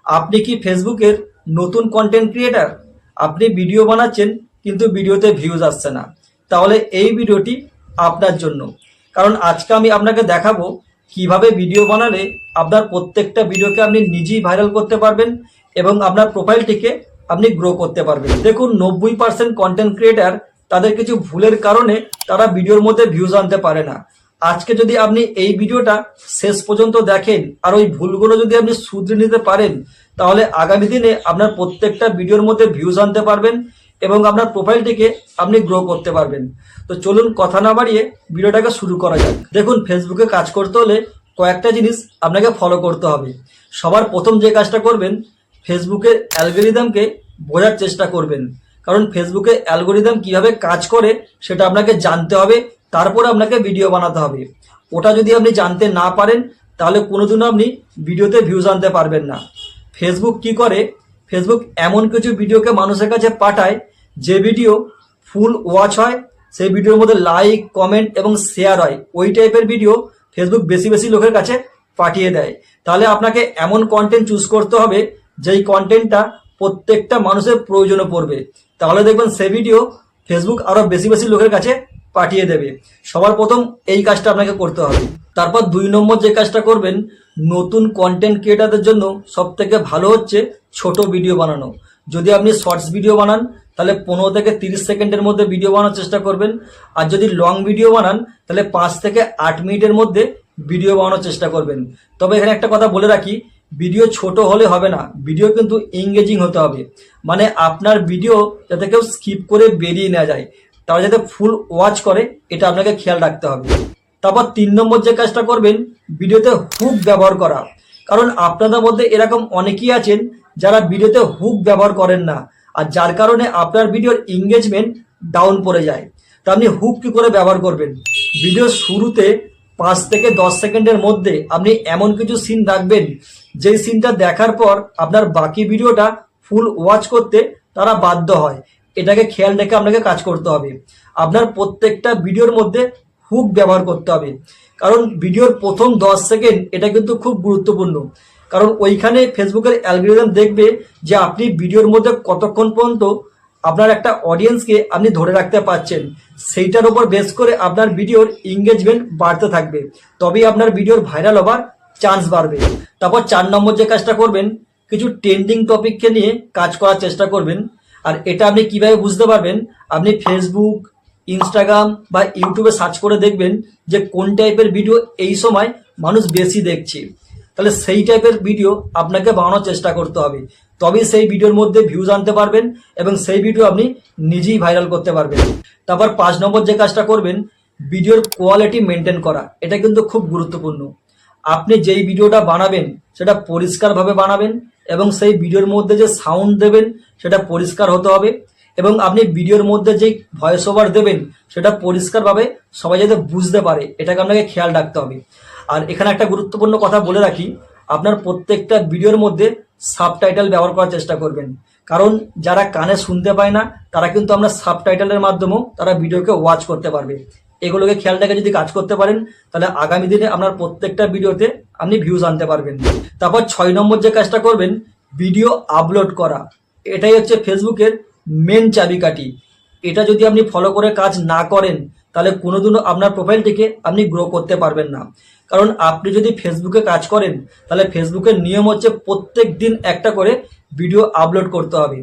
আপনি কি ফেসবুকের নতুন কন্টেন্ট ক্রিয়েটার? আপনি ভিডিও বানাচ্ছেন কিন্তু ভিডিওতে ভিউজ আসছে না, তাহলে এই ভিডিওটি আপনার জন্য। কারণ আজকে আমি আপনাকে দেখাবো কিভাবে ভিডিও বানালে আপনার প্রত্যেকটা ভিডিওকে আপনি নিজেই ভাইরাল করতে পারবেন এবং আপনার প্রোফাইলটিকে আপনি গ্রো করতে পারবেন। দেখুন, 90% কন্টেন্ট ক্রিয়েটার তাদের কিছু ভুলের কারণে তারা ভিডিওর মধ্যে ভিউজ আনতে পারে না। আজকে যদি আপনি এই ভিডিওটা শেষ পর্যন্ত দেখেন আর ওই ভুলগুলো যদি আপনি শুধরে নিতে পারেন, তাহলে আগামী দিনে আপনার প্রত্যেকটা ভিডিওর মধ্যে ভিউজ আনতে পারবেন এবং আপনার প্রোফাইলটিকে আপনি গ্রো করতে পারবেন। তো চলুন কথা না বাড়িয়ে ভিডিওটাকে শুরু করা যাক। দেখুন, ফেসবুকে কাজ করতে হলে কয়েকটা জিনিস আপনাকে ফলো করতে হবে। সবার প্রথম যে কাজটা করবেন, ফেসবুকের অ্যালগোরিদমকে বোঝার চেষ্টা করবেন। কারণ ফেসবুকে অ্যালগোরিদম কিভাবে কাজ করে সেটা আপনাকে জানতে হবে, তারপরে আপনাকে ভিডিও বানাতে হবে। ওটা যদি আপনি জানতে না পারেন, তাহলে কোনোদিনও আপনি ভিডিওতে ভিউজ আনতে পারবেন না। ফেসবুক কি করে, ফেসবুক এমন কিছু ভিডিওকে মানুষের কাছে পাঠায় যে ভিডিও ফুল ওয়াচ হয়, সেই ভিডিওর মধ্যে লাইক, কমেন্ট এবং শেয়ার হয়, ওই টাইপের ভিডিও ফেসবুক বেশি বেশি লোকের কাছে পাঠিয়ে দেয়। তাহলে আপনাকে এমন কন্টেন্ট চুজ করতে হবে যেই কন্টেন্টটা প্রত্যেকটা মানুষের প্রয়োজনে পড়বে। তাহলে দেখবেন সে ভিডিও ফেসবুক আরও বেশি বেশি লোকের কাছে পাঠিয়ে দেবে। সবার প্রথম এই কাজটা আপনাকে করতে হবে। তারপর 2 নম্বর যে কাজটা করবেন, নতুন কন্টেন্ট ক্রিয়েটারদের জন্য সব থেকে ভালো হচ্ছে ছোট ভিডিও বানানো। যদি আপনি শর্টস ভিডিও বানান, তাহলে 15 থেকে 30 সেকেন্ডের মধ্যে ভিডিও বানানোর চেষ্টা করবেন। আর যদি লং ভিডিও বানান, তাহলে 5 থেকে 8 মিনিটের মধ্যে ভিডিও বানানোর চেষ্টা করবেন। তবে এখানে একটা কথা বলে রাখি, ভিডিও ছোট হলে হবে না, ভিডিও কিন্তু এঙ্গেজিং হতে হবে। মানে আপনার ভিডিও যাতে কেউ স্কিপ করে বেরিয়ে না যায়, তারা যাতে ফুল ওয়াচ করে, এটা আপনাকে খেয়াল রাখতে হবে। তারপর 3 নম্বর যে কাজটা করবেন, ভিডিওতে হুক ব্যবহার করা। কারণ আপনাদের মধ্যে এরকম অনেকেই আছেন যারা ভিডিওতে হুক ব্যবহার করেন না, আর যার কারণে আপনার ভিডিওর এঙ্গেজমেন্ট ডাউন পড়ে যায়। তো আপনি হুক কী করে ব্যবহার করবেন, ভিডিওর শুরুতে 5 থেকে 10 সেকেন্ডের মধ্যে আপনি এমন কিছু সিন রাখবেন যেই সিনটা দেখার পর আপনার বাকি ভিডিওটা ফুল ওয়াচ করতে তারা বাধ্য হয়। এটাকে খেয়াল রেখে আপনাকে কাজ করতে হবে। আপনার প্রত্যেকটা ভিডিওর মধ্যে হুক ব্যবহার করতে হবে। কারণ ভিডিওর প্রথম 10 সেকেন্ড এটা কিন্তু খুব গুরুত্বপূর্ণ। কারণ ওইখানে ফেসবুকের অ্যালগোরিদম দেখবে যে আপনি ভিডিওর মধ্যে কতক্ষণ পর্যন্ত আপনার একটা অডিয়েন্সকে আপনি ধরে রাখতে পারছেন। সেইটার উপর বেস করে আপনার ভিডিওর এঙ্গেজমেন্ট বাড়তে থাকবে, তবেই আপনার ভিডিওর ভাইরাল হবার চান্স বাড়বে। তারপর 4 নম্বর যে কাজটা করবেন, কিছু ট্রেন্ডিং টপিককে নিয়ে কাজ করার চেষ্টা করবেন। আর এটা আপনি কিভাবে বুঝতে পারবেন, আপনি ফেসবুক, ইনস্টাগ্রাম বা ইউটিউবে সার্চ করে দেখবেন যে কোন টাইপের ভিডিও এই সময় মানুষ বেশি দেখছে। তাহলে সেই টাইপের ভিডিও আপনাকে বানানোর চেষ্টা করতে হবে, তবেই সেই ভিডিওর মধ্যে ভিউজ আনতে পারবেন এবং সেই ভিডিও আপনি নিজেই ভাইরাল করতে পারবেন। তারপর 5 নম্বর যে কাজটা করবেন, ভিডিওর কোয়ালিটি মেনটেন করা। এটা কিন্তু খুব গুরুত্বপূর্ণ। আপনি যেই ভিডিওটা বানাবেন সেটা পরিষ্কারভাবে বানাবেন এবং সেই ভিডিওর মধ্যে যে সাউন্ড দেবেন সেটা পরিষ্কার হতে হবে এবং আপনি ভিডিওর মধ্যে যেই ভয়েস ওভার দেবেন সেটা পরিষ্কারভাবে সবাই যাতে বুঝতে পারে, এটাকে আপনাকে খেয়াল রাখতে হবে। আর এখানে একটা গুরুত্বপূর্ণ কথা বলে রাখি, আপনার প্রত্যেকটা ভিডিওর মধ্যে সাবটাইটেল ব্যবহার করার চেষ্টা করবেন। কারণ যারা কানে শুনতে পায় না, তারা কিন্তু আমরা সাবটাইটেলের মাধ্যমেও তারা ভিডিওকে ওয়াচ করতে পারবে। এগুলোকে খেয়াল রেখে যদি কাজ করতে পারেন, তাহলে আগামী দিনে আপনার প্রত্যেকটা ভিডিওতে আপনি ভিউজ আনতে পারবেন। তারপর 6 নম্বর যে কাজটা করবেন, ভিডিও আপলোড করা। এটাই হচ্ছে ফেসবুকের মেন চাবিকাঠি। এটা যদি আপনি ফলো করে কাজ না করেন, তাহলে কোনোদিনও আপনার প্রোফাইলটিকে আপনি গ্রো করতে পারবেন না। কারণ আপনি যদি ফেসবুকে কাজ করেন, তাহলে ফেসবুকের নিয়ম হচ্ছে প্রত্যেক দিন একটা করে ভিডিও আপলোড করতে হবে,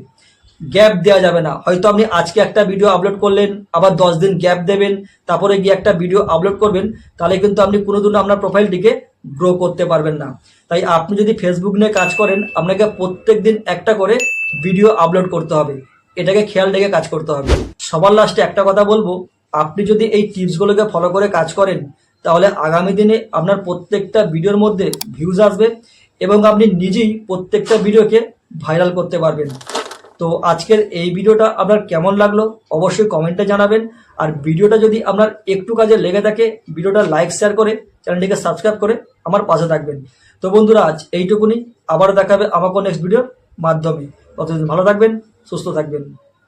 গ্যাপ দেওয়া যাবে না। হয়তো আপনি আজকে একটা ভিডিও আপলোড করলেন, আবার 10 দিন গ্যাপ দেবেন, তারপরে গিয়ে একটা ভিডিও আপলোড করবেন, তাহলে কিন্তু আপনি কোনোদিনও আপনার প্রোফাইলটিকে গ্রো করতে পারবেন না। তাই আপনি যদি ফেসবুক নিয়ে কাজ করেন, আপনাকে প্রত্যেক দিন একটা করে ভিডিও আপলোড করতে হবে, এটাকে খেয়াল রেখে কাজ করতে হবে। সবার লাস্টে একটা কথা বলবো, আপনি যদি এই টিপসগুলোকে ফলো করে কাজ করেন, তাহলে আগামী দিনে আপনার প্রত্যেকটা ভিডিওর মধ্যে ভিউজ আসবে এবং আপনি নিজেই প্রত্যেকটা ভিডিওকে ভাইরাল করতে পারবেন। তো আজকের এই ভিডিওটা আপনার কেমন লাগলো অবশ্যই কমেন্টে জানাবেন। আর ভিডিওটা যদি আপনার একটু কাজে লেগে থাকে, ভিডিওটা লাইক শেয়ার করে চ্যানেলটিকে সাবস্ক্রাইব করে আমার পাশে থাকবেন। তো বন্ধুরা, আজ এইটুকুনি, আবার দেখাবে আমাকে নেক্সট ভিডিওর মাধ্যমে। ততদিন ভালো থাকবেন, সুস্থ থাকবেন।